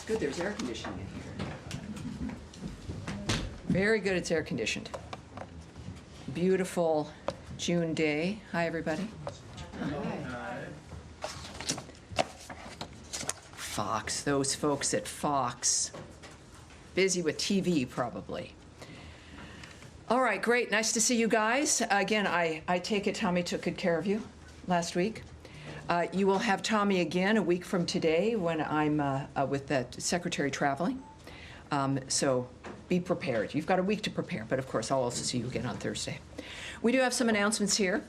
Good, there's air conditioning in here. Very good, it's air conditioned. Beautiful June day. Hi, everybody. Hi. Fox, those folks at Fox. Busy with TV, probably. All right, great. Nice to see you guys. Again, I take it Tommy took good care of you last week. You will have Tommy again a week from today when I'm with the secretary traveling. So be prepared. You've got a week to prepare, but of course I'll also see you again on Thursday. We do have some announcements here.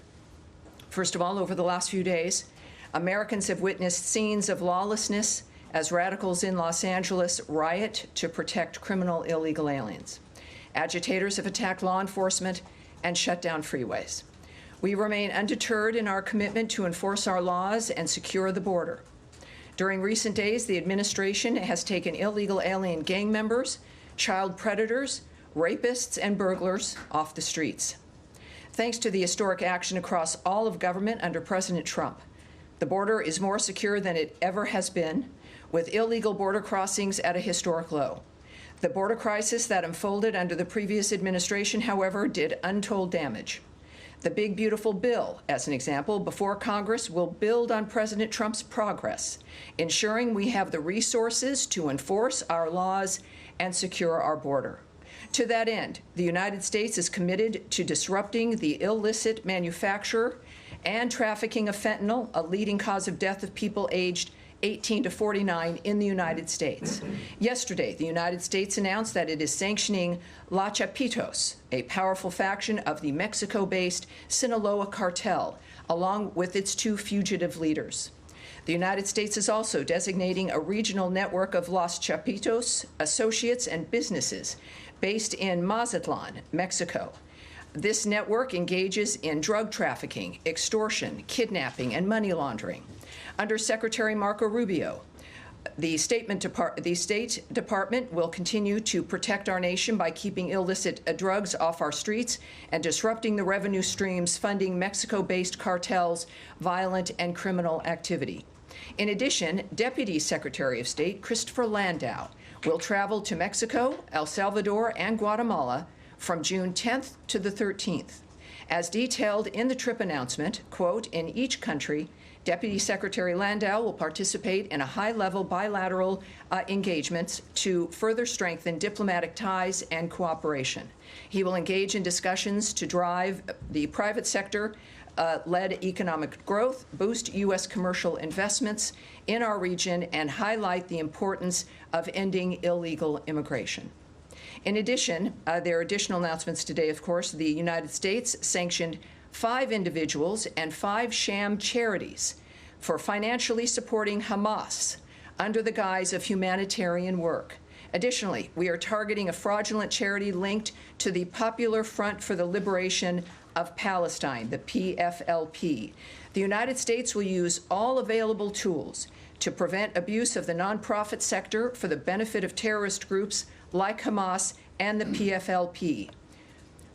First of all, over the last few days, Americans have witnessed scenes of lawlessness as radicals in Los Angeles riot to protect criminal illegal aliens. Agitators have attacked law enforcement and shut down freeways. We remain undeterred in our commitment to enforce our laws and secure the border. During recent days, the administration has taken illegal alien gang members, child predators, rapists, and burglars off the streets. Thanks to the historic action across all of government under President Trump, the border is more secure than it ever has been, with illegal border crossings at a historic low. The border crisis that unfolded under the previous administration, however, did untold damage. The Big Beautiful Bill, as an example, before Congress will build on President Trump's progress, ensuring we have the resources to enforce our laws and secure our border. To that end, the United States is committed to disrupting the illicit manufacture and trafficking of fentanyl, a leading cause of death of people aged 18 to 49 in the United States. Yesterday, the United States announced that it is sanctioning La Chapitos, a powerful faction of the Mexico-based Sinaloa cartel, along with its 2 fugitive leaders. The United States is also designating a regional network of Los Chapitos associates and businesses based in Mazatlan, Mexico. This network engages in drug trafficking, extortion, kidnapping, and money laundering. Under Secretary Marco Rubio, the State Department will continue to protect our nation by keeping illicit drugs off our streets and disrupting the revenue streams funding Mexico-based cartels' violent and criminal activity. In addition, Deputy Secretary of State Christopher Landau will travel to Mexico, El Salvador, and Guatemala from June 10th to the 13th. As detailed in the trip announcement, quote, in each country, Deputy Secretary Landau will participate in a high-level bilateral engagements to further strengthen diplomatic ties and cooperation. He will engage in discussions to drive the private sector led economic growth, boost U.S. commercial investments in our region, and highlight the importance of ending illegal immigration. In addition, there are additional announcements today, of course. The United States sanctioned 5 individuals and 5 sham charities for financially supporting Hamas under the guise of humanitarian work. Additionally, we are targeting a fraudulent charity linked to the Popular Front for the Liberation of Palestine, the PFLP. The United States will use all available tools to prevent abuse of the nonprofit sector for the benefit of terrorist groups like Hamas and the PFLP.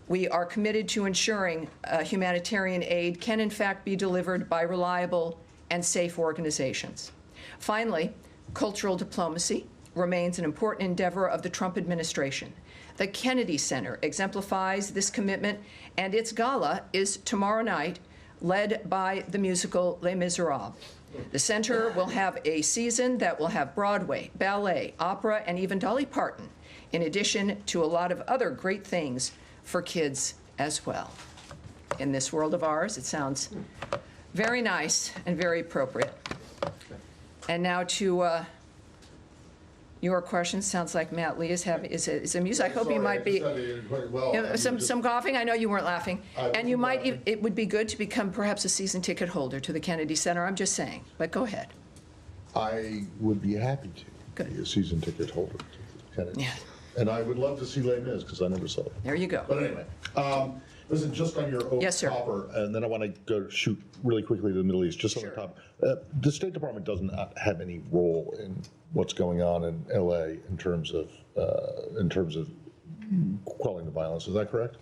We are committed to ensuring humanitarian aid can in fact be delivered by reliable and safe organizations. Finally, cultural diplomacy remains an important endeavor of the Trump administration. The Kennedy Center exemplifies this commitment, and its gala is tomorrow night, led by the musical Les Miserables. The center will have a season that will have Broadway, ballet, opera, and even Dolly Parton, in addition to a lot of other great things for kids as well. In this world of ours, it sounds very nice and very appropriate. And now to your question. Sounds like Matt Lee is amused. I hope you might be. Well, some coughing. I know you weren't laughing. And you might. It would be good to become perhaps a season ticket holder to the Kennedy Center. I'm just saying. But go ahead. I would be happy to be a season ticket holder to the Kennedy. Yeah. And I would love to see Les Mis because I never saw it. There you go. But anyway, listen, just on your own copper, and then I want to go shoot really quickly to the Middle East, just on the top. The State Department doesn't have any role in what's going on in L.A. in terms of quelling the violence. Is that correct?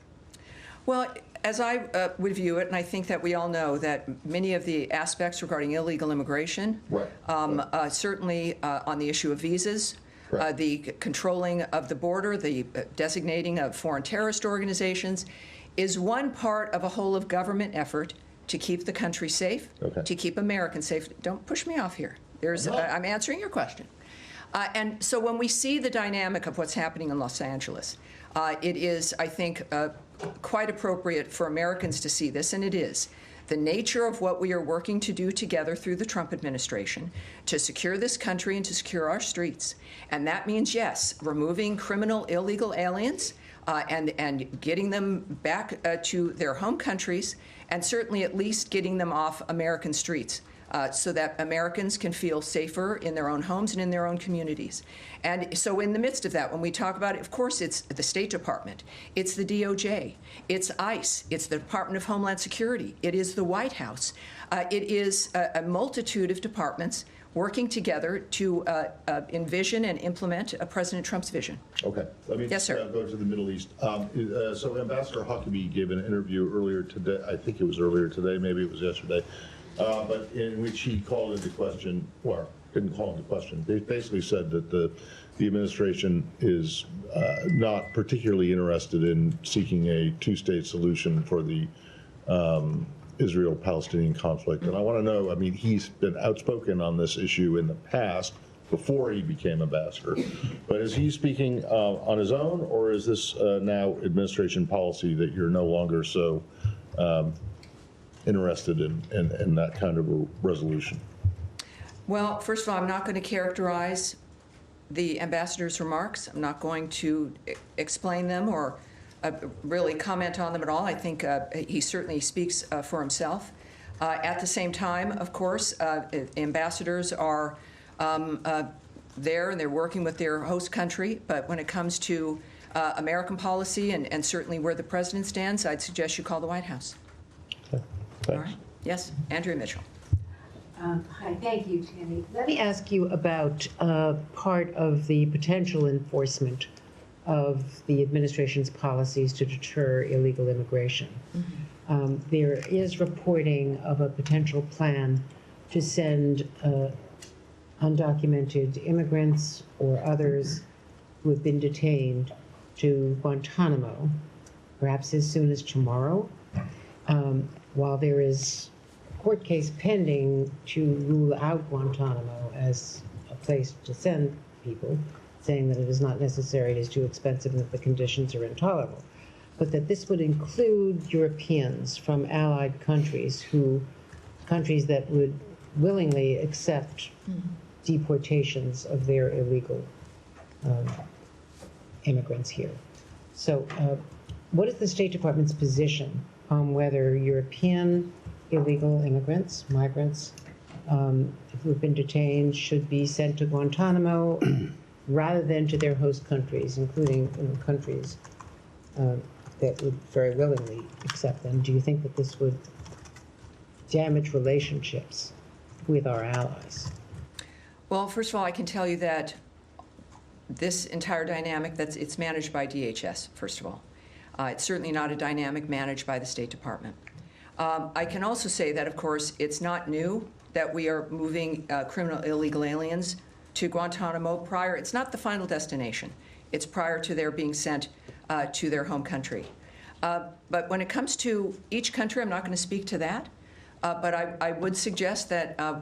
Well, as I would view it, and I think that we all know that many of the aspects regarding illegal immigration, certainly on the issue of visas, The controlling of the border, the designating of foreign terrorist organizations is one part of a whole of government effort to keep the country safe, to keep Americans safe. Don't push me off here. I'm answering your question. And so when we see the dynamic of what's happening in Los Angeles, it is, I think, quite appropriate for Americans to see this, and it is. The nature of what we are working to do together through the Trump administration to secure this country and to secure our streets. And that means, yes, removing criminal illegal aliens and getting them back to their home countries, and certainly at least getting them off American streets so that Americans can feel safer in their own homes and in their own communities. And so in the midst of that, when we talk about it, of course, it's the State Department, it's the DOJ, it's ICE, it's the Department of Homeland Security, it is the White House. It is a multitude of departments working together to envision and implement President Trump's vision. Okay. Let me yes, sir. Go to the Middle East. So Ambassador Huckabee gave an interview earlier today, I think it was earlier today, maybe it was yesterday, but in which he called into question, or didn't call into question, they basically said that the administration is not particularly interested in seeking a two-state solution for the Israel-Palestinian conflict. And I want to know, I mean, he's been outspoken on this issue in the past before he became ambassador, but is he speaking on his own, or is this now administration policy that you're no longer so interested in that kind of a resolution? Well, first of all, I'm not going to characterize the ambassador's remarks. I'm not going to explain them or really comment on them at all. I think he certainly speaks for himself. At the same time, of course, ambassadors are there and they're working with their host country. But when it comes to American policy and certainly where the president stands, I'd suggest you call the White House. Okay. Thanks. All right. Yes, Andrea Mitchell. Hi, thank you, Tammy. Let me ask you about part of the potential enforcement of the administration's policies to deter illegal immigration. Mm-hmm. There is reporting of a potential plan to send undocumented immigrants or others who have been detained to Guantanamo, perhaps as soon as tomorrow, while there is a court case pending to rule out Guantanamo as a place to send people, saying that it is not necessary, it is too expensive, and that the conditions are intolerable. But that this would include Europeans from allied countries that would willingly accept deportations of their illegal immigrants here. So what is the State Department's position on whether European illegal immigrants, migrants, who have been detained should be sent to Guantanamo rather than to their host countries, including countries that would very willingly accept them? Do you think that this would damage relationships with our allies? Well, first of all, I can tell you that this entire dynamic, it's managed by DHS, first of all. It's certainly not a dynamic managed by the State Department. I can also say that, of course, it's not new that we are moving criminal illegal aliens to Guantanamo prior. It's not the final destination. It's prior to their being sent to their home country. But when it comes to each country, I'm not going to speak to that. But I would suggest that I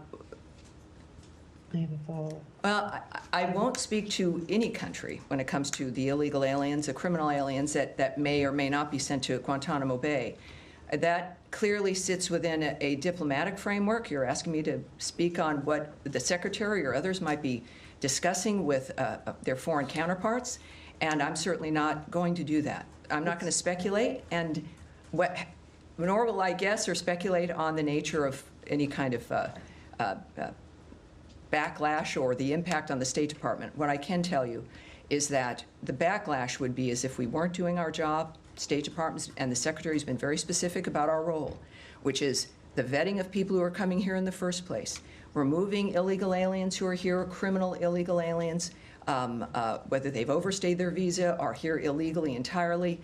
have a follow-up. Well, I won't speak to any country when it comes to the illegal aliens, the criminal aliens that may or may not be sent to Guantanamo Bay. That clearly sits within a diplomatic framework. You're asking me to speak on what the Secretary or others might be discussing with their foreign counterparts, and I'm certainly not going to do that. I'm not going to speculate, and nor will I guess or speculate on the nature of any kind of backlash or the impact on the State Department. What I can tell you is that the backlash would be as if we weren't doing our job. State Department and the Secretary has been very specific about our role, which is the vetting of people who are coming here in the first place, removing illegal aliens who are here, criminal illegal aliens, whether they've overstayed their visa or here illegally entirely.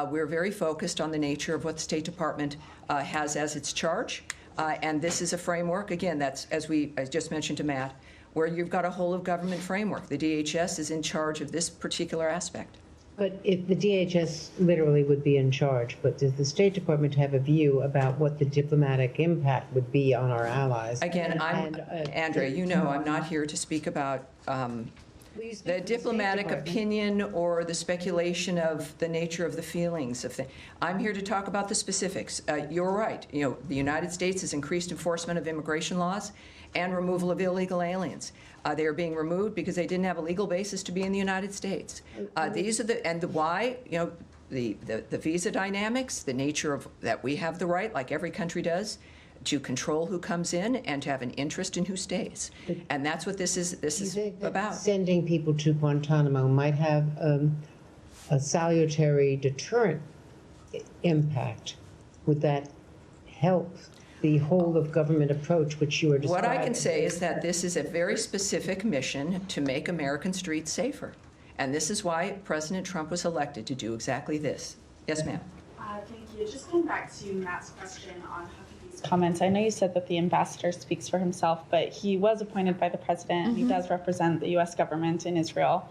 We're very focused on the nature of what the State Department has as its charge. And this is a framework, again, that's, as I just mentioned to Matt, where you've got a whole of government framework. The DHS is in charge of this particular aspect. But if the DHS literally would be in charge, but does the State Department have a view about what the diplomatic impact would be on our allies? Again, Andrea, you know I'm not here to speak about the diplomatic opinion or the speculation of the nature of the feelings of things. I'm here to talk about the specifics. You're right. You know, the United States has increased enforcement of immigration laws and removal of illegal aliens. They are being removed because they didn't have a legal basis to be in the United States. These are the why, you know, the visa dynamics, the nature of that we have the right, like every country does, to control who comes in and to have an interest in who stays. And that's what this is about. Sending people to Guantanamo might have a salutary deterrent impact. Would that help the whole of government approach which you are describing? What I can say is that this is a very specific mission to make American streets safer. And this is why President Trump was elected, to do exactly this. Yes, ma'am. Thank you. Just going back to Matt's question on Huckabee's comments, I know you said that the ambassador speaks for himself, but he was appointed by the president. Mm-hmm. He does represent the U.S. government in Israel.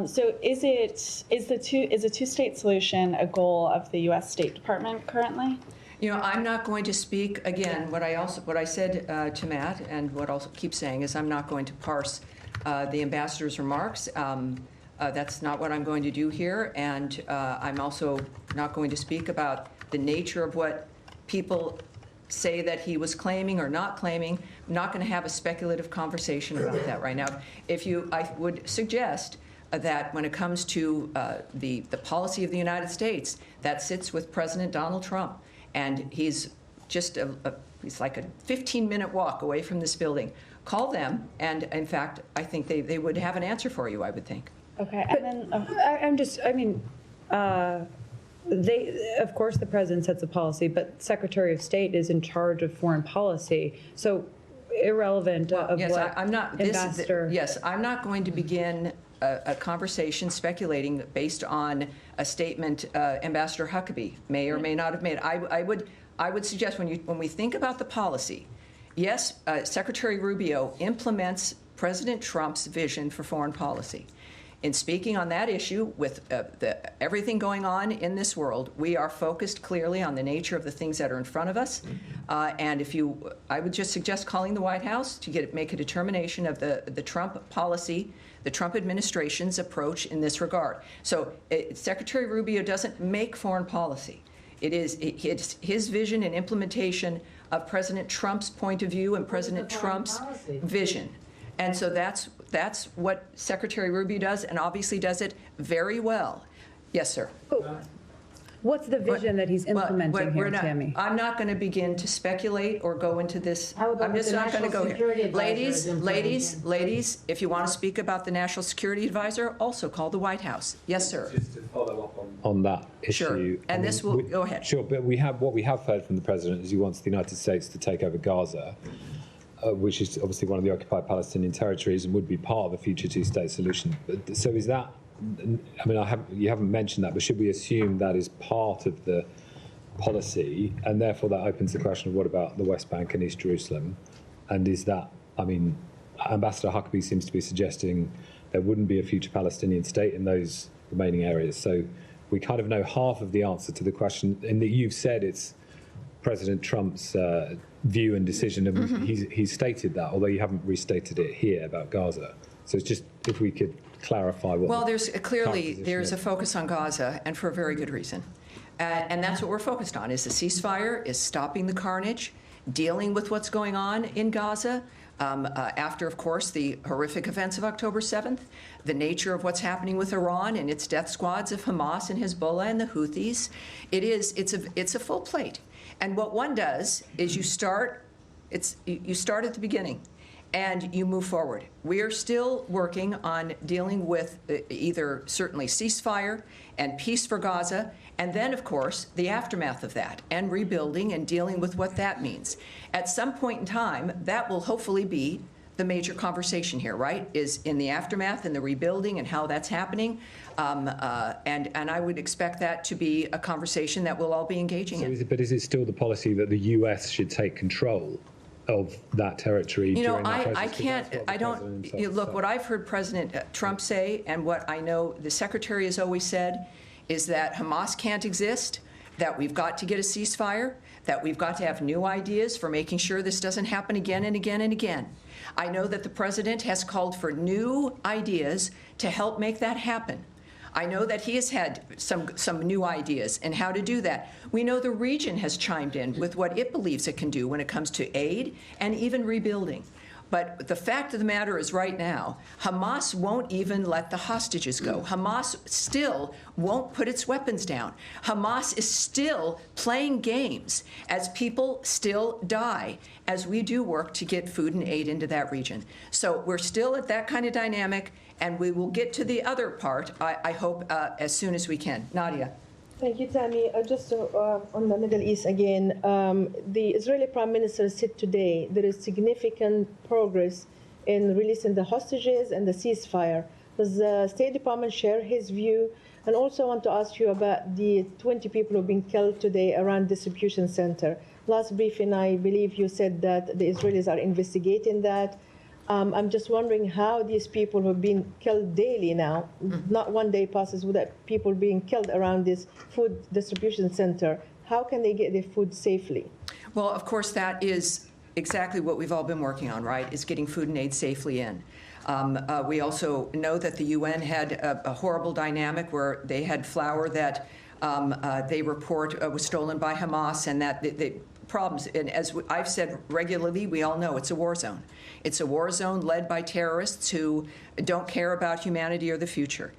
So is a two-state solution a goal of the U.S. State Department currently? You know, I'm not going to speak, again, what I said to Matt, and what I'll keep saying is I'm not going to parse the ambassador's remarks. That's not what I'm going to do here, and I'm also not going to speak about the nature of what people say that he was claiming or not claiming. I'm not going to have a speculative conversation about that right now. I would suggest that when it comes to the policy of the United States, that sits with President Donald Trump. And he's just he's like a 15-minute walk away from this building. Call them, and in fact, I think they would have an answer for you, I would think. Okay, and then Of course, the president sets the policy, but Secretary of State is in charge of foreign policy. So irrelevant of yes, what I'm not, ambassador. Yes, I'm not going to begin a conversation speculating based on a statement Ambassador Huckabee may or may not have made. I would suggest when we think about the policy, yes, Secretary Rubio implements President Trump's vision for foreign policy. In speaking on that issue, with everything going on in this world, we are focused clearly on the nature of the things that are in front of us. And I would just suggest calling the White House to make a determination of the Trump policy, the Trump administration's approach in this regard. So Secretary Rubio doesn't make foreign policy. It's his vision and implementation of President Trump's point of view and President Trump's vision. And so that's what Secretary Rubio does, and obviously does it very well. Yes, sir. What's the vision that he's implementing here, Tammy? I'm not going to begin to speculate or go into this. I'm just not going to go here. Ladies, if you want to speak about the National Security Advisor, also call the White House. Yes, sir. Just to follow up on that issue. Sure. And this will go ahead. Sure, but what we have heard from the president is he wants the United States to take over Gaza. Which is obviously one of the occupied Palestinian territories and would be part of a future two-state solution. So is that, I mean, you haven't mentioned that, but should we assume that is part of the policy, and therefore that opens the question of what about the West Bank and East Jerusalem? And is that, I mean, Ambassador Huckabee seems to be suggesting there wouldn't be a future Palestinian state in those remaining areas. So we kind of know half of the answer to the question, in that you've said it's President Trump's view and decision, and he's stated that, although you haven't restated it here about Gaza. So it's just if we could clarify what. Well, there's a focus on Gaza, and for a very good reason, and that's what we're focused on: is the ceasefire, is stopping the carnage, dealing with what's going on in Gaza. After, of course, the horrific events of October 7th, the nature of what's happening with Iran and its death squads of Hamas and Hezbollah and the Houthis, it's a full plate. And what one does is you start at the beginning and you move forward. We are still working on dealing with either certainly ceasefire and peace for Gaza, and then, of course, the aftermath of that and rebuilding and dealing with what that means. At some point in time, that will hopefully be the major conversation here, right, is in the aftermath and the rebuilding and how that's happening. And I would expect that to be a conversation that we'll all be engaging in. But is it still the policy that the U.S. should take control of that territory You know, during that I process? 'Cause can't, that's what the I don't, president himself you look, said. what I've heard President Trump say, and what I know the Secretary has always said, is that Hamas can't exist, that we've got to get a ceasefire, that we've got to have new ideas for making sure this doesn't happen again and again and again. I know that the President has called for new ideas to help make that happen. I know that he has had some new ideas and how to do that. We know the region has chimed in with what it believes it can do when it comes to aid and even rebuilding. But the fact of the matter is right now, Hamas won't even let the hostages go. Hamas still won't put its weapons down. Hamas is still playing games as people still die as we do work to get food and aid into that region. So we're still at that kind of dynamic, and we will get to the other part, I hope, as soon as we can. Nadia. Thank you, Tammy. Just on the Middle East again, the Israeli Prime Minister said today there is significant progress in releasing the hostages and the ceasefire. Does the State Department share his view? And also I want to ask you about the 20 people who have been killed today around distribution center. Last briefing, I believe you said that the Israelis are investigating that. I'm just wondering how these people who have been killed daily now, not one day passes without people being killed around this food distribution center, how can they get their food safely? Well, of course, that is exactly what we've all been working on, right, is getting food and aid safely in. We also know that the UN had a horrible dynamic where they had flour that they report was stolen by Hamas, and that the problems, and as I've said regularly, we all know it's a war zone. It's a war zone led by terrorists who don't care about humanity or the future.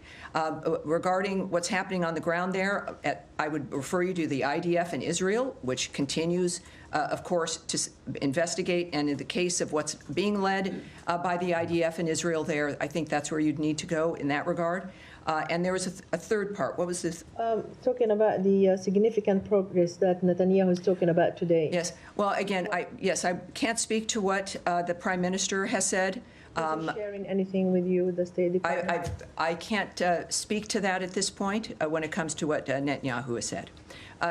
Regarding what's happening on the ground there, I would refer you to the IDF in Israel, which continues, of course, to investigate. And in the case of what's being led by the IDF in Israel there, I think that's where you'd need to go in that regard. And there was a third part. What was this? Talking about the significant progress that Netanyahu is talking about today. Yes. Well, again, I can't speak to what the Prime Minister has said. Is he sharing anything with you, the State Department? I can't speak to that at this point when it comes to what Netanyahu has said.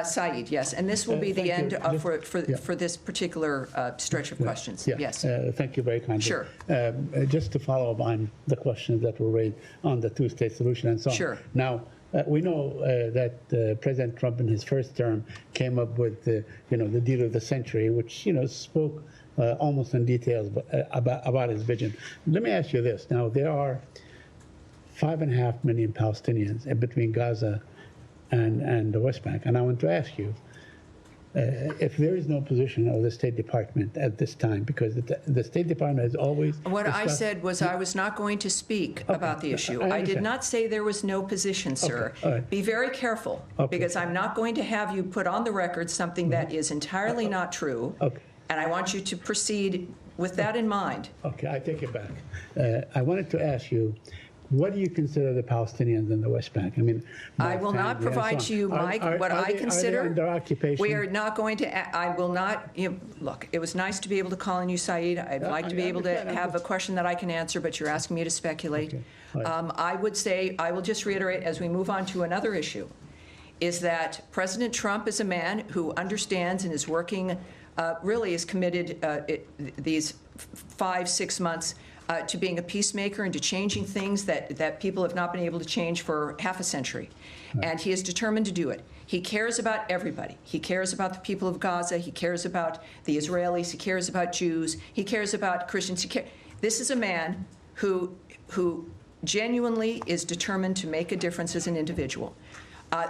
Saeed, yes, and this will be the end for this particular stretch of questions. Yes. Thank you very kindly. Sure. Just to follow up on the questions that were raised on the two-state solution and so on. Sure. Now, we know that President Trump in his first term came up with the deal of the century, which spoke almost in details about his vision. Let me ask you this. Now, there are 5.5 million Palestinians in between Gaza and the West Bank. And I want to ask you, if there is no position of the State Department at this time, because the State Department has always... What I said was I was not going to speak about the issue. I did not say there was no position, sir. Okay. All right. Be very careful, because I'm not going to have you put on the record something that is entirely not true. Okay. And I want you to proceed with that in mind. Okay, I take it back. I wanted to ask you, what do you consider the Palestinians in the West Bank? I mean, I will not provide to you, Mike, what I consider. Are they under occupation? We are not going to. I will not. Look, it was nice to be able to call on you, Saeed. I'd like to be able to have a question that I can answer, but you're asking me to speculate. Okay. Right. I would say, I will just reiterate as we move on to another issue, is that President Trump is a man who understands and is working, really is committed these 5-6 months to being a peacemaker and to changing things that people have not been able to change for half a century. Right. And he is determined to do it. He cares about everybody. He cares about the people of Gaza. He cares about the Israelis. He cares about Jews. He cares about Christians. This is a man who genuinely is determined to make a difference as an individual.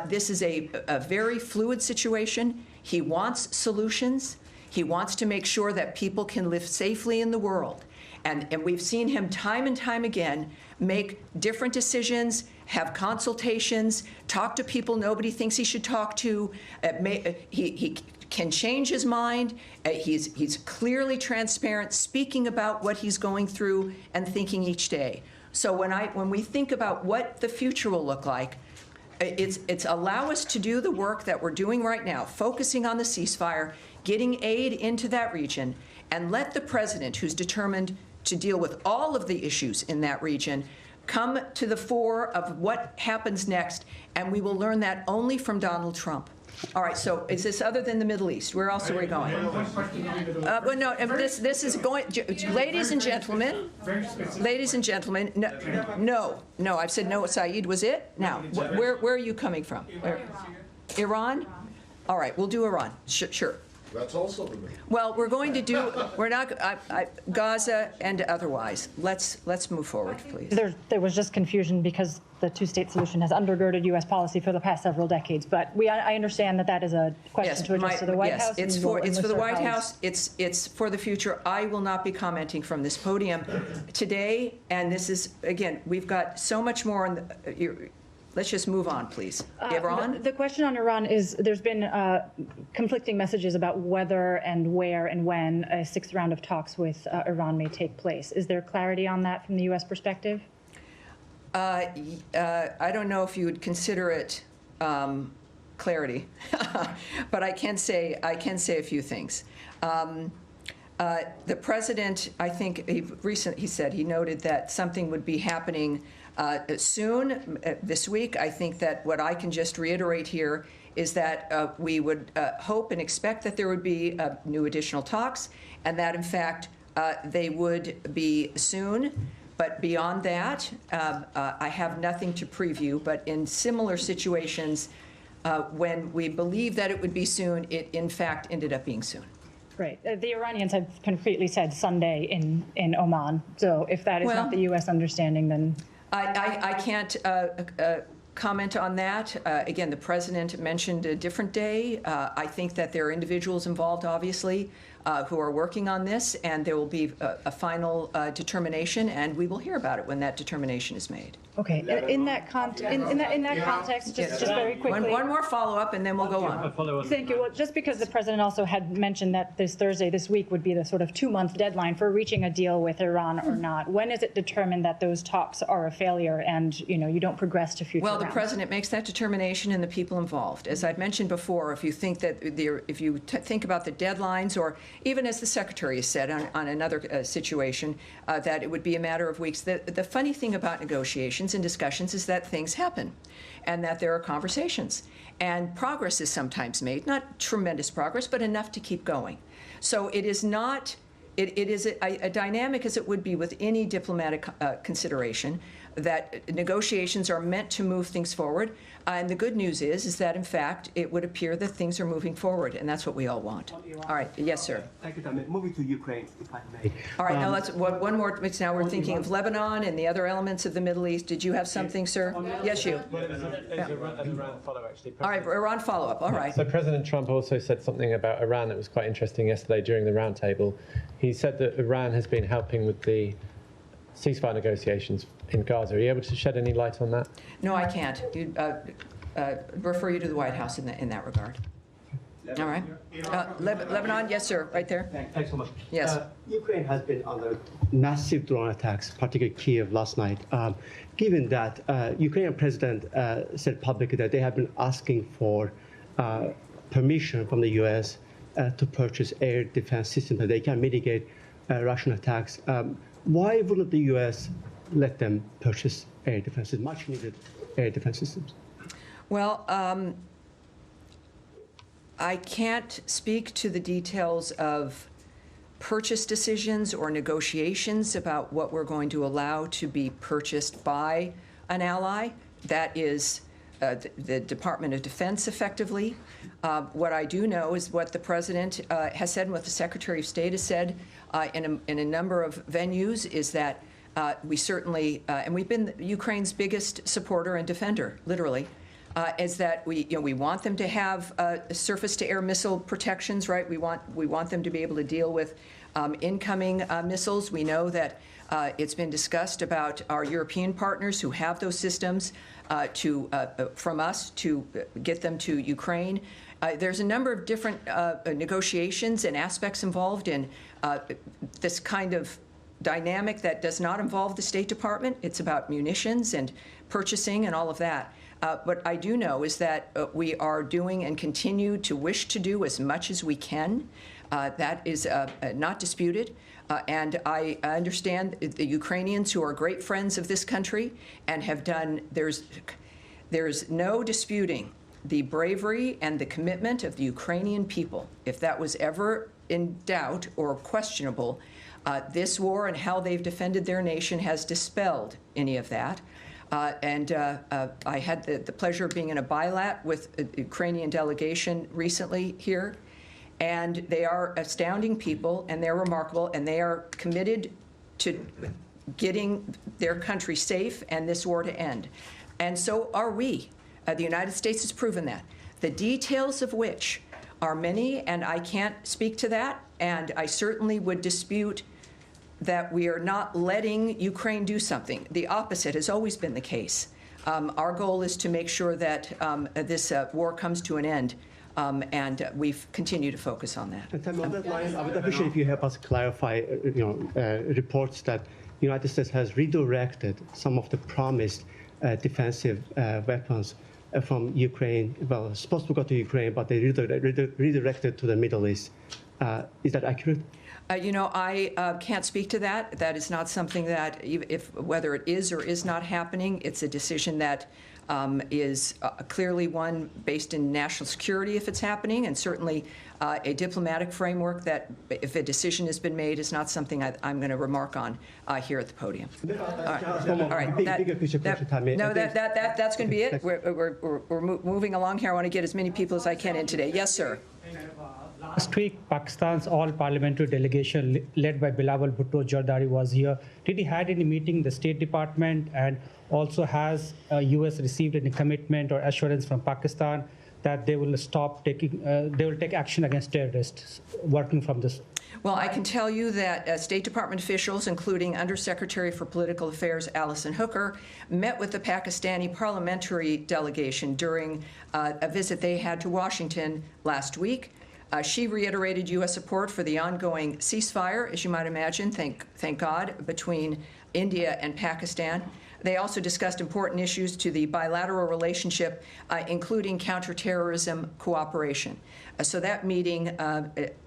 This is a very fluid situation. He wants solutions. He wants to make sure that people can live safely in the world. And we've seen him time and time again make different decisions, have consultations, talk to people nobody thinks he should talk to. He can change his mind. He's clearly transparent, speaking about what he's going through and thinking each day. So when we think about what the future will look like, it's allow us to do the work that we're doing right now, focusing on the ceasefire, getting aid into that region, and let the president, who's determined to deal with all of the issues in that region, come to the fore of what happens next, and we will learn that only from Donald Trump. All right, so is this other than the Middle East? Where else are we going? Well, no, this is going, ladies and gentlemen, no, I've said no, Saeed was it? Now, where are you coming from? Iran? All right, we'll do Iran, sure. That's also the Middle East. Well, we're not, Gaza and otherwise. Let's move forward, please. There was just confusion because the two-state solution has undergirded U.S. policy for the past several decades. But I understand that is a question to address to the White House. Yes, it's for the White House. It's for the future. I will not be commenting from this podium today. And this is, again, we've got so much more on the. Let's just move on, please. Iran? The question on Iran is there's been conflicting messages about whether and where and when a sixth round of talks with Iran may take place. Is there clarity on that from the U.S. perspective? I don't know if you would consider it clarity, but I can say a few things. The president, I think, he noted that something would be happening soon this week. I think that what I can just reiterate here is that we would hope and expect that there would be new additional talks, and that in fact they would be soon. But beyond that, I have nothing to preview. But in similar situations, when we believe that it would be soon, it in fact ended up being soon. Right. The Iranians have concretely said Sunday in Oman. So if that is not the U.S. understanding, then I can't comment on that. Again, the president mentioned a different day. I think that there are individuals involved, obviously, who are working on this, and there will be a final determination, and we will hear about it when that determination is made. Okay. In that context, just very quickly. One more follow-up, and then we'll go on. Thank you. Well, just because the president also had mentioned that this week would be the sort of 2-month deadline for reaching a deal with Iran or not. When is it determined that those talks are a failure and you don't progress to future rounds? The president makes that determination, and the people involved. As I've mentioned before, if you think that if you think about the deadlines, or even as the secretary has said on another situation, that it would be a matter of weeks. The funny thing about negotiations and discussions is that things happen, and that there are conversations, and progress is sometimes made. Not tremendous progress, but enough to keep going. So it is not. It is a dynamic as it would be with any diplomatic consideration, that negotiations are meant to move things forward. And the good news is that, in fact, it would appear that things are moving forward, and that's what we all want. All right. Yes, sir. Thank you, Tammy. Moving to Ukraine, if I may. All right. Now, let's one more. Now we're thinking of Lebanon and the other elements of the Middle East. Did you have something, sir? Yes, you. All right. Iran follow-up. All right. So President Trump also said something about Iran that was quite interesting yesterday during the roundtable. He said that Iran has been helping with the ceasefire negotiations in Gaza. Are you able to shed any light on that? No, I can't. Refer you to the White House in that regard. All right. Lebanon, yes, sir, right there. Thanks so much. Yes. Ukraine has been under massive drone attacks, particularly Kiev last night. Given that, Ukrainian president said publicly that they have been asking for permission from the U.S. To purchase air defense systems that they can mitigate Russian attacks. Why wouldn't the U.S. let them purchase air defenses, much needed air defense systems? Well, I can't speak to the details of purchase decisions or negotiations about what we're going to allow to be purchased by an ally. That is the Department of Defense, effectively. What I do know is what the president has said and what the Secretary of State has said in a number of venues is that we certainly, and we've been Ukraine's biggest supporter and defender, literally, is that we want them to have surface-to-air missile protections, right? We want them to be able to deal with incoming missiles. We know that it's been discussed about our European partners who have those systems from us to get them to Ukraine. There's a number of different negotiations and aspects involved in this kind of dynamic that does not involve the State Department. It's about munitions and purchasing and all of that. What I do know is that we are doing and continue to wish to do as much as we can. That is not disputed. And I understand the Ukrainians, who are great friends of this country and have done, there's no disputing the bravery and the commitment of the Ukrainian people. If that was ever in doubt or questionable, this war and how they've defended their nation has dispelled any of that. I had the pleasure of being in a bilat with a Ukrainian delegation recently here, and they are astounding people, and they're remarkable, and they are committed to getting their country safe and this war to end. And so are we. The United States has proven that. The details of which are many, and I can't speak to that, and I certainly would dispute that we are not letting Ukraine do something. The opposite has always been the case. Our goal is to make sure that this war comes to an end, and we've continued to focus on that. And on that line, I would appreciate if you help us clarify, reports that the United States has redirected some of the promised defensive weapons from Ukraine. Well, supposed to go to Ukraine, but they redirected to the Middle East. Is that accurate? I can't speak to that. That is not something that, whether it is or is not happening, it's a decision that is clearly one based in national security if it's happening, and certainly a diplomatic framework that, if a decision has been made, is not something I'm going to remark on here at the podium. All right. That's going to be it. We're moving along here. I want to get as many people as I can in today. Yes, sir. Last week, Pakistan's all-parliamentary delegation led by Bilawal Bhutto Zardari was here. Did he had any meeting the State Department, and also has U.S. received any commitment or assurance from Pakistan that they will stop taking, they will take action against terrorists working from this? Well, I can tell you that State Department officials, including Undersecretary for Political Affairs Alison Hooker, met with the Pakistani parliamentary delegation during a visit they had to Washington last week. She reiterated U.S. support for the ongoing ceasefire, as you might imagine, thank God, between India and Pakistan. They also discussed important issues to the bilateral relationship, including counterterrorism cooperation. So that meeting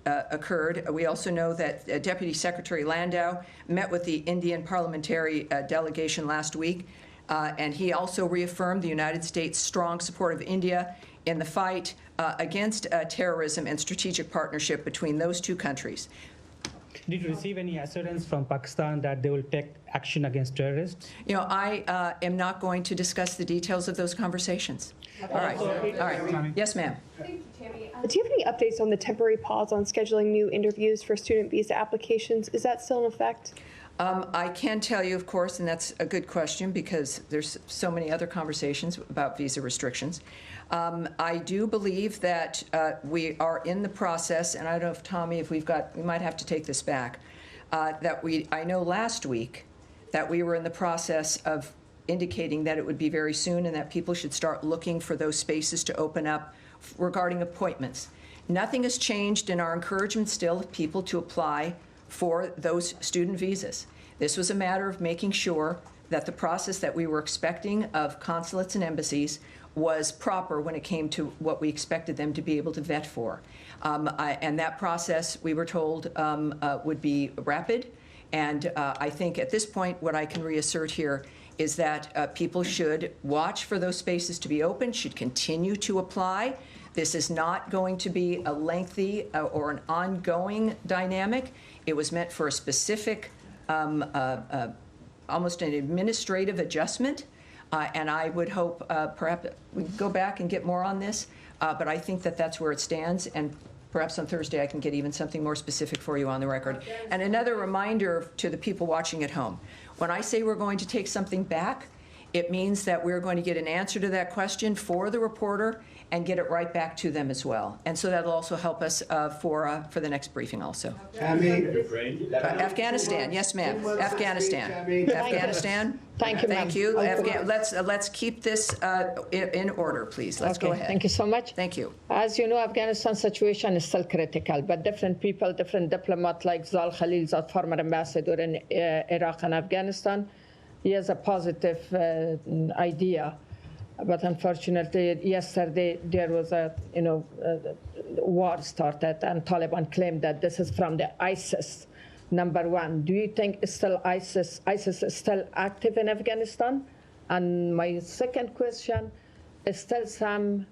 occurred. We also know that Deputy Secretary Landau met with the Indian parliamentary delegation last week, and he also reaffirmed the United States' strong support of India in the fight against terrorism and strategic partnership between those two countries. Did you receive any assurance from Pakistan that they will take action against terrorists? I am not going to discuss the details of those conversations. All right. Yes, ma'am. Thank you, Tammy. Do you have any updates on the temporary pause on scheduling new interviews for student visa applications? Is that still in effect? I can tell you, of course, and that's a good question because there's so many other conversations about visa restrictions. I do believe that we are in the process, and I don't know if, Tommy, we might have to take this back, I know last week that we were in the process of indicating that it would be very soon and that people should start looking for those spaces to open up regarding appointments. Nothing has changed in our encouragement still of people to apply for those student visas. This was a matter of making sure that the process that we were expecting of consulates and embassies was proper when it came to what we expected them to be able to vet for. And that process, we were told, would be rapid. And I think at this point, what I can reassert here is that people should watch for those spaces to be open, should continue to apply. This is not going to be a lengthy or an ongoing dynamic. It was meant for a specific, almost an administrative adjustment. And I would hope perhaps we can go back and get more on this. But I think that that's where it stands. And perhaps on Thursday I can get even something more specific for you on the record. And another reminder to the people watching at home. When I say we're going to take something back, it means that we're going to get an answer to that question for the reporter and get it right back to them as well. And so that'll also help us for the next briefing also. Afghanistan, yes, ma'am. Afghanistan. Afghanistan. Thank you, ma'am. Thank you. Let's keep this in order, please. Let's go ahead. Thank you so much. Thank you. As you know, Afghanistan situation is still critical, but different people, different diplomats like Zal Khalil, the former ambassador in Iraq and Afghanistan, he has a positive idea. But unfortunately, yesterday there was a war started, and Taliban claimed that this is from the ISIS. Number one, do you think it's still ISIS is still active in Afghanistan? And my second question is still some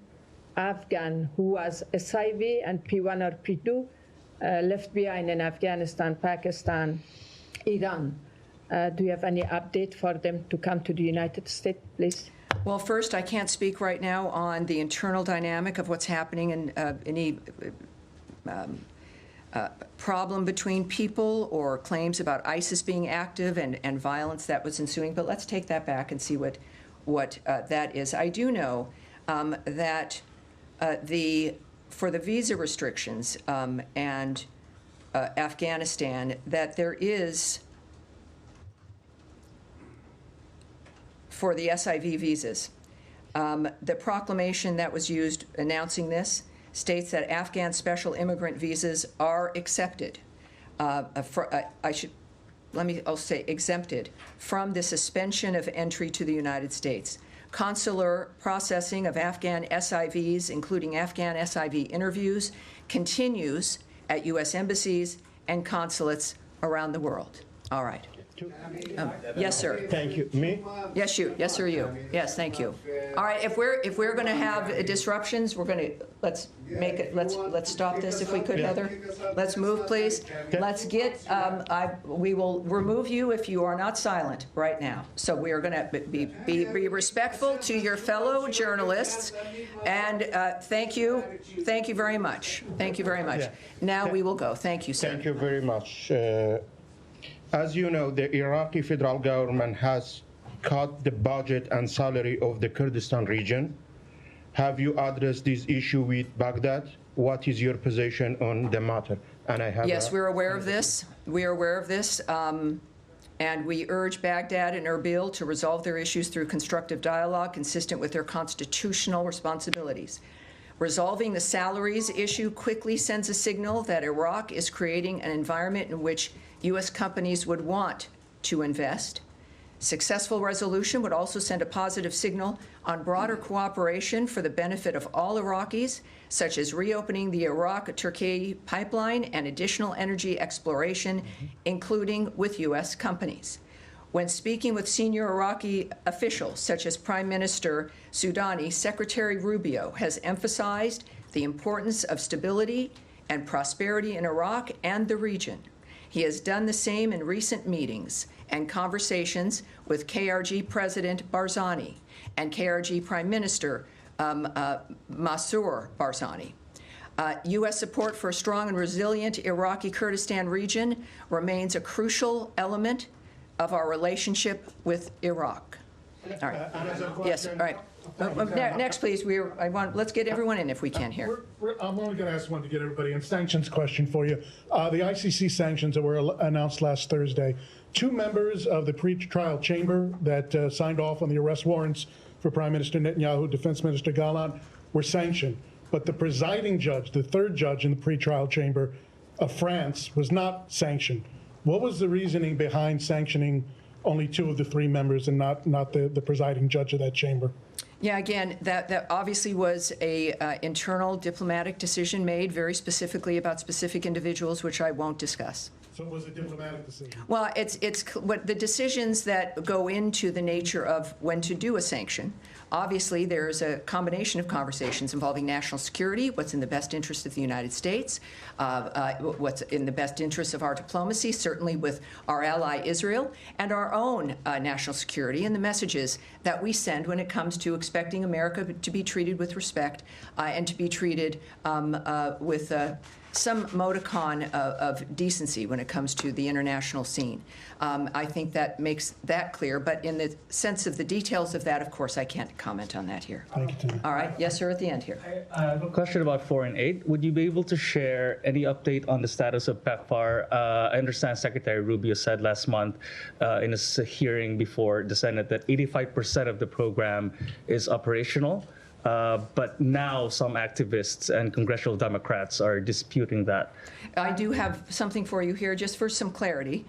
Afghan who was SIV and P1 or P2 left behind in Afghanistan, Pakistan, Iran. Do you have any update for them to come to the United States, please? Well, first, I can't speak right now on the internal dynamic of what's happening in any problem between people or claims about ISIS being active and violence that was ensuing. But let's take that back and see what that is. I do know that for the visa restrictions and Afghanistan, that there is, for the SIV visas, the proclamation that was used announcing this states that Afghan special immigrant visas are accepted. I'll say exempted from the suspension of entry to the United States. Consular processing of Afghan SIVs, including Afghan SIV interviews, continues at U.S. embassies and consulates around the world. All right. Yes, sir. Thank you. Me? Yes, you. Yes, sir, you. Yes, thank you. All right. If we're going to have disruptions, we're going to let's stop this if we could, Heather. Let's move, please. Let's get. We will remove you if you are not silent right now. So we are going to be respectful to your fellow journalists, and thank you very much. Thank you very much. Now we will go. Thank you, sir. Thank you very much. As you know, the Iraqi federal government has cut the budget and salary of the Kurdistan region. Have you addressed this issue with Baghdad? What is your position on the matter? And I have yes, we're aware of this. We are aware of this. And we urge Baghdad and Erbil to resolve their issues through constructive dialogue consistent with their constitutional responsibilities. Resolving the salaries issue quickly sends a signal that Iraq is creating an environment in which U.S. companies would want to invest. Successful resolution would also send a positive signal on broader cooperation for the benefit of all Iraqis, such as reopening the Iraq-Turkey pipeline and additional energy exploration, including with U.S. companies. When speaking with senior Iraqi officials, such as Prime Minister Soudani, Secretary Rubio has emphasized the importance of stability and prosperity in Iraq and the region. He has done the same in recent meetings and conversations with KRG President Barzani and KRG Prime Minister Masroor Barzani. U.S. support for a strong and resilient Iraqi Kurdistan region remains a crucial element of our relationship with Iraq. All right. Yes, all right. Next, please. Let's get everyone in if we can here. I'm only going to ask one to get everybody in. Sanctions question for you. The ICC sanctions that were announced last Thursday, 2 members of the pre-trial chamber that signed off on the arrest warrants for Prime Minister Netanyahu, Defense Minister Gallant, were sanctioned. But the presiding judge, the 3rd judge in the pre-trial chamber of France, was not sanctioned. What was the reasoning behind sanctioning only 2 of the 3 members and not the presiding judge of that chamber? Yeah, again, that obviously was a internal diplomatic decision made very specifically about specific individuals, which I won't discuss. So it was a diplomatic decision? Well, it's what the decisions that go into the nature of when to do a sanction. Obviously, there's a combination of conversations involving national security, what's in the best interest of the United States, what's in the best interest of our diplomacy, certainly with our ally Israel, and our own national security and the messages that we send when it comes to expecting America to be treated with respect and to be treated with some modicon of decency when it comes to the international scene. I think that makes that clear, but in the sense of the details of that, of course, I can't comment on that here. Thank you, Tim. All right. Yes, sir, at the end here. I have a question about foreign aid. Would you be able to share any update on the status of PEPFAR? I understand Secretary Rubio said last month in a hearing before the Senate that 85% of the program is operational. But now some activists and congressional Democrats are disputing that. I do have something for you here, just for some clarity.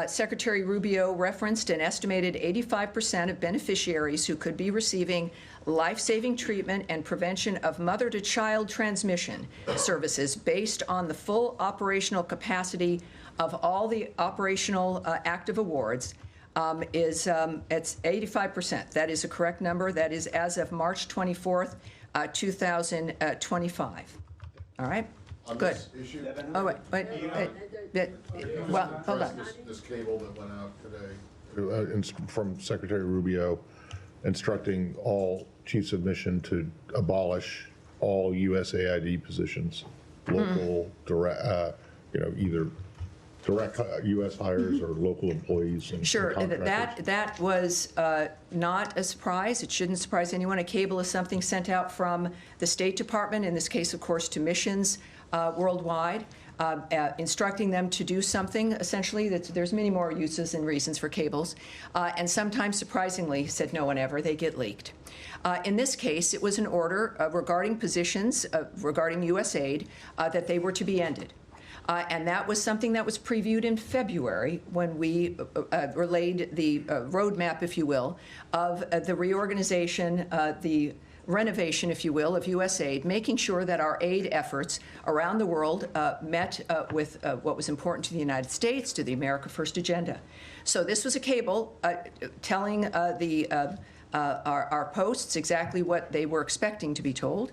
Secretary Rubio referenced an estimated 85% of beneficiaries who could be receiving life-saving treatment and prevention of mother-to-child transmission services based on the full operational capacity of all the operational active awards. It's 85%. That is a correct number. That is as of March 24th, 2025. All right? Good. Oh, wait. Well, hold on. This cable that went out today from Secretary Rubio instructing all chiefs of mission to abolish all USAID positions, local, direct, either direct U.S. hires or local employees. And Sure, contractors. that was not a surprise. It shouldn't surprise anyone. A cable is something sent out from the State Department, in this case, of course, to missions worldwide, instructing them to do something, essentially. There's many more uses and reasons for cables. And sometimes, surprisingly, said no one ever, they get leaked. In this case, it was an order regarding positions, regarding USAID, that they were to be ended. And that was something that was previewed in February when we relayed the roadmap, if you will, of the reorganization, the renovation, if you will, of USAID, making sure that our aid efforts around the world met with what was important to the United States, to the America First agenda. So this was a cable telling our posts exactly what they were expecting to be told,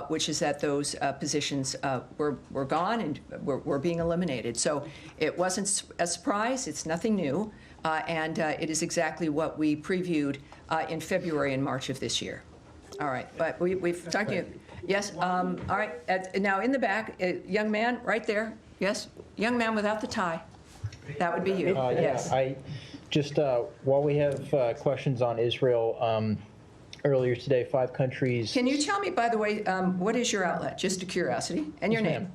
which is that those positions were gone and were being eliminated. So it wasn't a surprise. It's nothing new. And it is exactly what we previewed in February and March of this year. All right. But we've talked to you. Yes. All right. Now in the back, young man right there. Yes. Young man without the tie. That would be you. Yes. Just while we have questions on Israel, earlier today, 5 countries. Can you tell me, by the way, what is your outlet? Just a curiosity. And your name?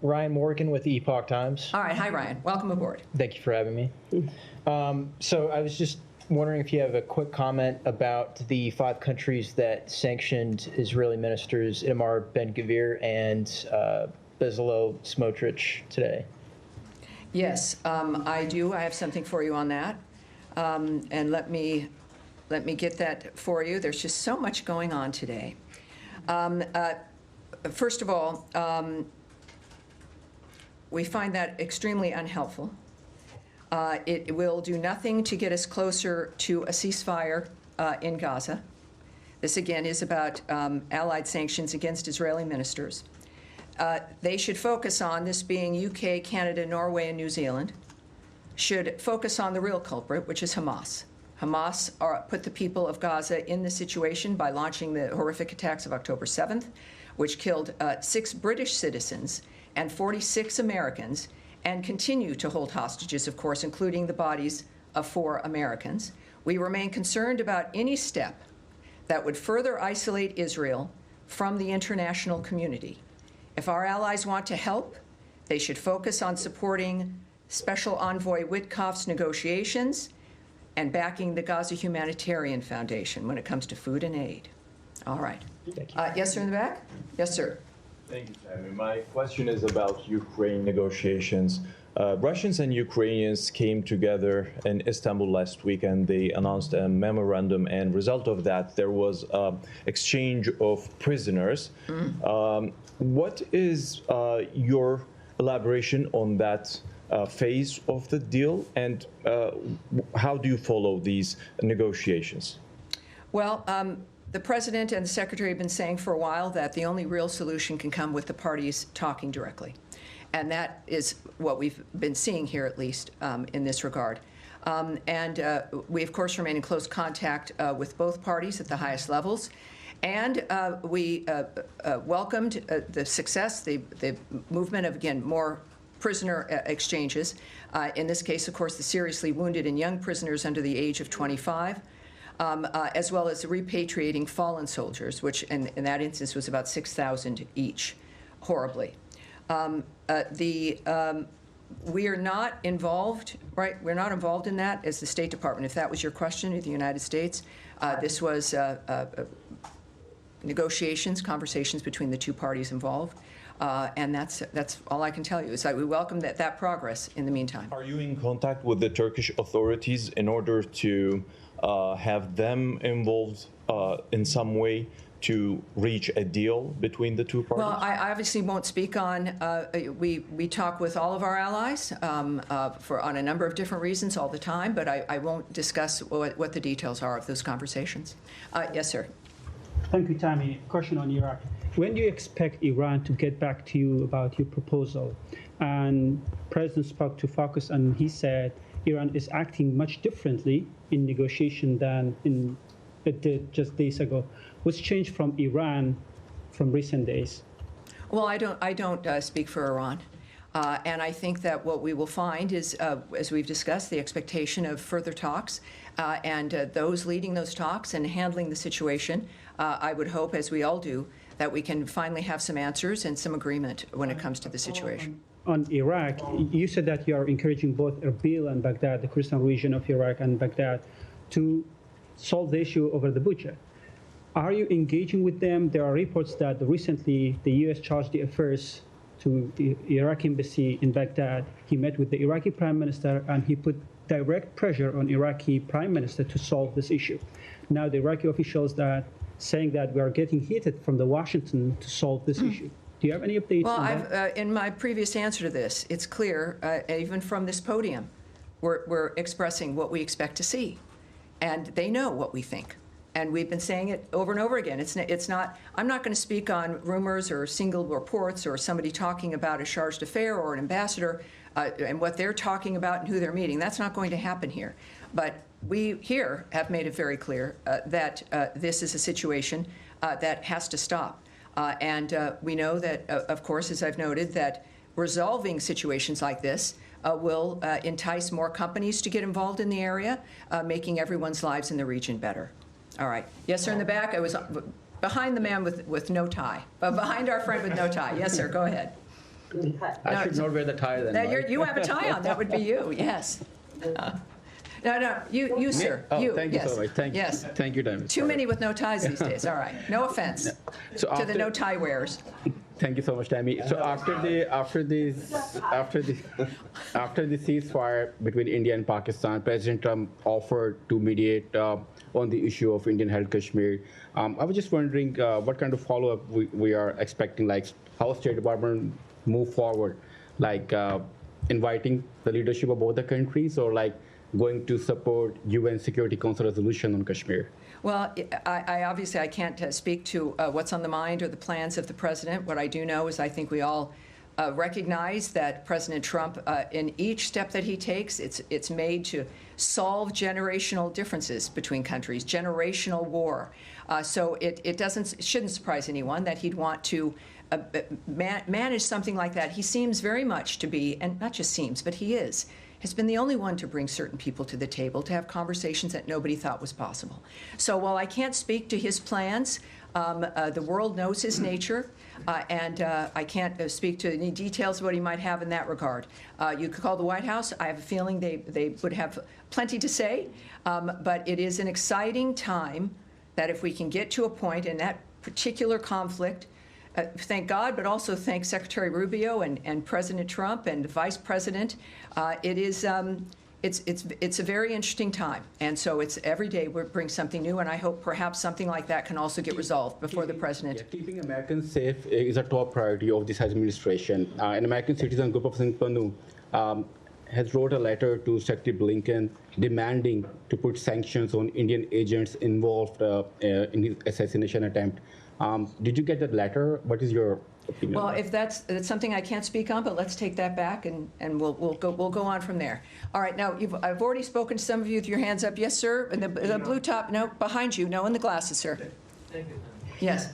Ryan Morgan with the Epoch Times. All right. Hi, Ryan. Welcome aboard. Thank you for having me. So I was just wondering if you have a quick comment about the 5 countries that sanctioned Israeli ministers Itamar Ben-Gvir and Bezalel Smotrich today. Yes, I do. I have something for you on that. And let me get that for you. There's just so much going on today. First of all, we find that extremely unhelpful. It will do nothing to get us closer to a ceasefire in Gaza. This, again, is about Allied sanctions against Israeli ministers. They should focus on, this being UK, Canada, Norway, and New Zealand, should focus on the real culprit, which is Hamas. Hamas put the people of Gaza in this situation by launching the horrific attacks of October 7th, which killed 6 British citizens and 46 Americans, and continue to hold hostages, of course, including the bodies of 4 Americans. We remain concerned about any step that would further isolate Israel from the international community. If our allies want to help, they should focus on supporting Special Envoy Witkoff's negotiations and backing the Gaza Humanitarian Foundation when it comes to food and aid. All right. Thank you. Yes, sir, in the back? Yes, sir. Thank you, Tammy. My question is about Ukraine negotiations. Russians and Ukrainians came together in Istanbul last week and they announced a memorandum, and result of that, there was exchange of prisoners. What is your elaboration on that phase of the deal, and how do you follow these negotiations? Well, the President and the Secretary have been saying for a while that the only real solution can come with the parties talking directly. And that is what we've been seeing here, at least, in this regard. We, of course, remain in close contact with both parties at the highest levels. And we welcomed the success, the movement of, again, more prisoner exchanges. In this case, of course, the seriously wounded and young prisoners under the age of 25. As well as repatriating fallen soldiers, which in that instance was about 6,000 each, horribly. We are not involved, right? We're not involved in that as the State Department, if that was your question, of the United States. This was negotiations, conversations between the 2 parties involved. And that's all I can tell you. Is that we welcome that progress in the meantime. Are you in contact with the Turkish authorities in order to have them involved in some way to reach a deal between the 2 parties? Well, I obviously won't speak on, we talk with all of our allies on a number of different reasons all the time, but I won't discuss what the details are of those conversations. Yes, sir. Thank you, Tammy. Question on Iraq. When do you expect Iran to get back to you about your proposal? And President spoke to Focus, and he said Iran is acting much differently in negotiation than it did just days ago. What's changed from Iran from recent days? Well, I don't speak for Iran. And I think that what we will find is, as we've discussed, the expectation of further talks and those leading those talks and handling the situation. I would hope, as we all do, that we can finally have some answers and some agreement when it comes to the situation. On Iraq, you said that you are encouraging both Erbil and Baghdad, the Kurdistan region of Iraq and Baghdad, to solve the issue over the budget. Are you engaging with them? There are reports that recently the U.S. charged the affairs to the Iraqi embassy in Baghdad. He met with the Iraqi prime minister and he put direct pressure on Iraqi prime minister to solve this issue. Now the Iraqi officials saying that we are getting heated from the Washington to solve this issue. Do you have any updates on that? In my previous answer to this, it's clear, even from this podium, we're expressing what we expect to see. And they know what we think. And we've been saying it over and over again. It's not, I'm not going to speak on rumors or single reports or somebody talking about a charge d'affaires or an ambassador and what they're talking about and who they're meeting. That's not going to happen here. But we here have made it very clear that this is a situation that has to stop. And we know that, of course, as I've noted, that resolving situations like this will entice more companies to get involved in the area, making everyone's lives in the region better. All right. Yes, sir, in the back. I was behind the man with no tie. Behind our friend with no tie. Yes, sir, go ahead. I should not wear the tie then. You have a tie on. That would be you, yes. No, you, sir. Oh, you, thank you so much. Thank you. Yes. Thank you, Tammy. Too many with no ties these days. All right. No offense to the no tie wearers. Thank you so much, Tammy. So after the ceasefire between India and Pakistan, President Trump offered to mediate on the issue of Indian-held Kashmir. I was just wondering what kind of follow-up we are expecting, like how State Department move forward, like inviting the leadership of both the countries, or like going to support UN Security Council resolution on Kashmir? Well, I obviously can't speak to what's on the mind or the plans of the president. What I do know is I think we all recognize that President Trump, in each step that he takes, it's made to solve generational differences between countries, generational war. So it shouldn't surprise anyone that he'd want to manage something like that. He seems very much to be, and not just seems, but he has been the only one to bring certain people to the table to have conversations that nobody thought was possible. So while I can't speak to his plans, the world knows his nature, and I can't speak to any details of what he might have in that regard. You could call the White House. I have a feeling they would have plenty to say, but it is an exciting time that if we can get to a point in that particular conflict, thank God, but also thank Secretary Rubio and President Trump and the Vice President. It's a very interesting time, and so it's every day we bring something new, and I hope perhaps something like that can also get resolved before the president. Yeah, keeping Americans safe is a top priority of this administration. An American citizen, Gopal Panu, has wrote a letter to Secretary Blinken demanding to put sanctions on Indian agents involved in his assassination attempt. Did you get that letter? What is your opinion? Well, if that's something I can't speak on, but let's take that back and we'll go on from there. All right, now I've already spoken to some of you with your hands up. Yes, sir. And the blue top, no, behind you, no, in the glasses, sir. Thank you. Yes.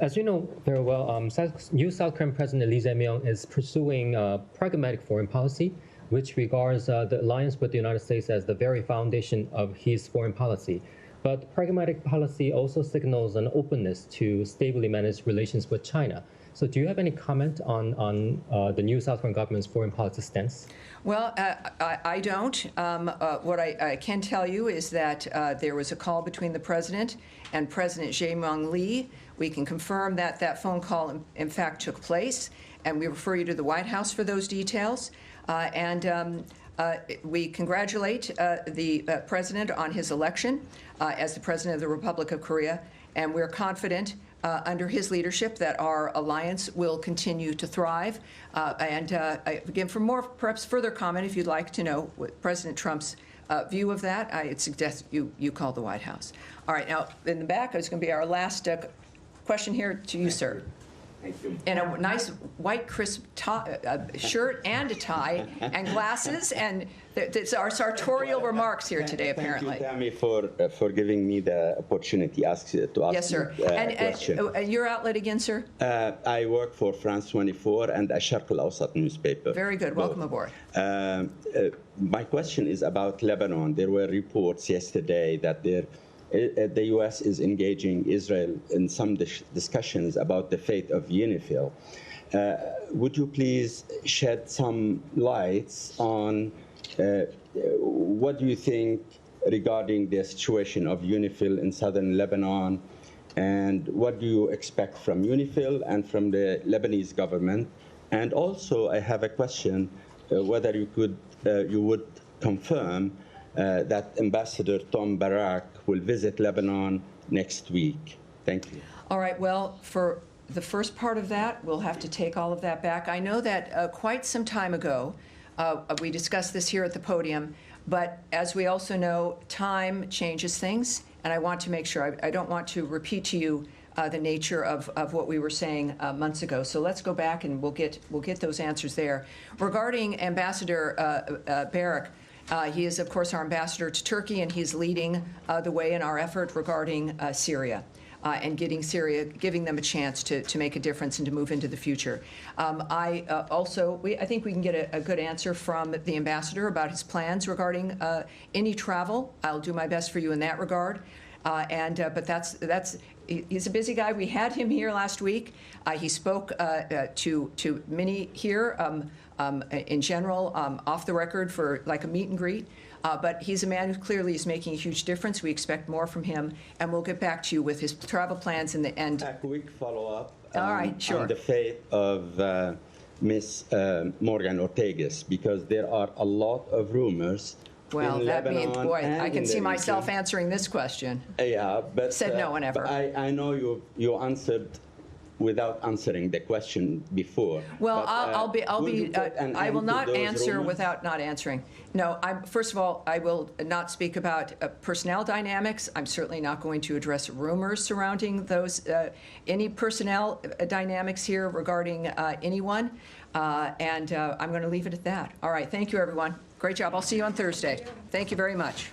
As you know very well, new South Korean President Lee Jae-myung is pursuing pragmatic foreign policy, which regards the alliance with the United States as the very foundation of his foreign policy. But pragmatic policy also signals an openness to stably manage relations with China. So do you have any comment on the new South Korean government's foreign policy stance? Well, I don't. What I can tell you is that there was a call between the president and President Jae-myung Lee. We can confirm that that phone call, in fact, took place, and we refer you to the White House for those details. We congratulate the president on his election as the president of the Republic of Korea, and we're confident under his leadership that our alliance will continue to thrive. Again, for more, perhaps further comment, if you'd like to know what President Trump's view of that, I'd suggest you call the White House. All right, now in the back is going to be our last question here to you, sir. Thank you. And a nice white crisp shirt and a tie and glasses, and it's our sartorial remarks here today, apparently. Thank you, Tammy, for giving me the opportunity to ask Yes, sir. question. Your outlet again, sir? I work for France 24 and Asharq al-Awsat newspaper. Very good. Welcome aboard. My question is about Lebanon. There were reports yesterday that the U.S. is engaging Israel in some discussions about the fate of UNIFIL. Would you please shed some lights on what do you think regarding the situation of UNIFIL in southern Lebanon, and what do you expect from UNIFIL and from the Lebanese government? And also, I have a question whether you would confirm that Ambassador Tom Barak will visit Lebanon next week. Thank you. All right, well, for the first part of that, we'll have to take all of that back. I know that quite some time ago, we discussed this here at the podium, but as we also know, time changes things, and I want to make sure, I don't want to repeat to you the nature of what we were saying months ago. So let's go back and we'll get those answers there. Regarding Ambassador Barak, he is, of course, our ambassador to Turkey, and he's leading the way in our effort regarding Syria and giving them a chance to make a difference and to move into the future. I think we can get a good answer from the ambassador about his plans regarding any travel. I'll do my best for you in that regard. But he's a busy guy. We had him here last week. He spoke to many here in general, off the record for like a meet and greet. But he's a man who clearly is making a huge difference. We expect more from him, and we'll get back to you with his travel plans in the end. A quick follow-up sure. on the fate of Ms. Morgan Ortegas, because there are a lot of rumors. Well, that means, boy, I can see myself answering this question. Yeah, but said no one ever. I know you answered without answering the question before. Well, but, I will not answer rumors? without not answering. No, first of all, I will not speak about personnel dynamics. I'm certainly not going to address rumors surrounding those, any personnel dynamics here regarding anyone. And I'm going to leave it at that. All right, thank you, everyone. Great job. I'll see you on Thursday. Thank you very much.